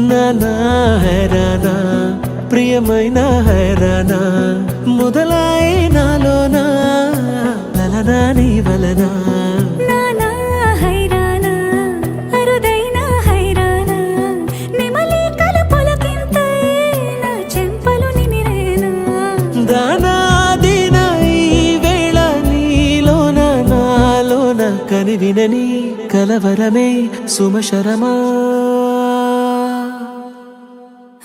నానా హైరానా ప్రియమైన హైరానా మొదలాయి నాలోనా లలనా నీ వలనా నానా హైరానా అరుదైన హైరానా నిమలి కలుపులకింతై నా చెంపలు నిమిరేనా దానా దినా ఈ వేళ నీలోన నాలోన కనివినని కలవరమే సుమశరమా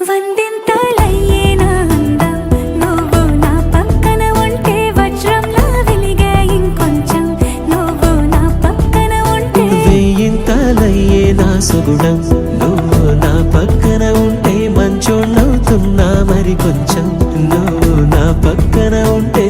వందింతలయ్యే నా అందం నువ్వు నా పక్కన ఉంటే వజ్రంలా వెలిగే ఇంకొంచెం నువ్వు నా పక్కన ఉంటే వేయింతలయ్యే నా సుగుణం నువ్వు నా పక్కన ఉంటే మంచోణ్ణవుతున్నా మరి కొంచెం నువ్వు నా పక్కన ఉంటే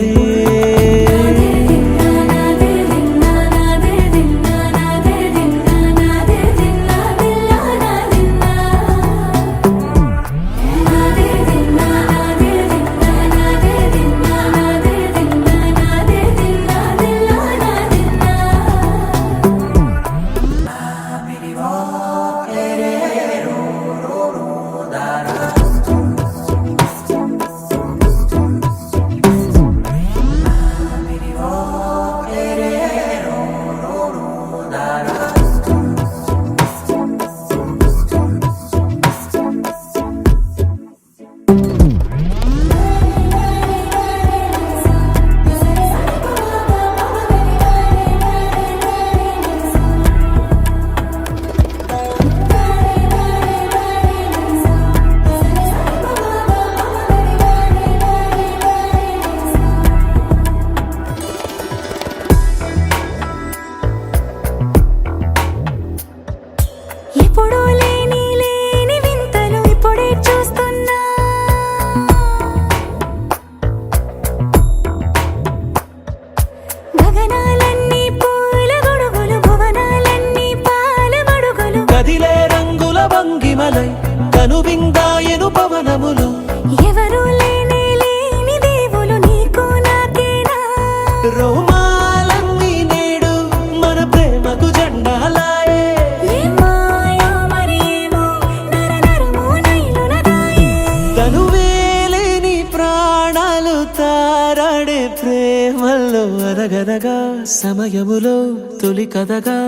ఎప్పుడూ లేని వింతలు ఇప్పుడే చూస్తున్నా గగనాలన్నీ పూల గొడుగులు భువనాలన్నీ పాల మడుగులు కదిలే రంగుల భంగిమలై కనువిందాయను పవనములు ఎవరు లేని దేవులు నీకు నాకేనా రోమాలన్నీ నేడు మన ప్రేమకు జెండాలాయే మాయో మరేమో నరనరమో నైలునదాయే తనువేలేని ప్రాణాలు తారాడే ప్రేమల్లో అనగనగా సమయములో తొలి కథగా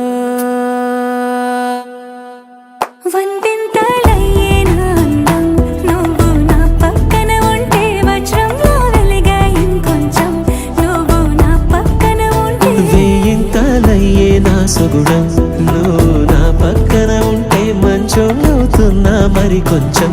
వందింతలయ్యే నా అందం నువ్వు నా పక్కన ఉంటే వజ్రంలా వెలిగే ఇంకొంచెం నువ్వు నా పక్కన ఉంటే వేయింతలయ్యే నా సుగుణం నువ్వు నా పక్కన ఉంటే మంచోణ్ణవుతున్నా మరి కొంచెం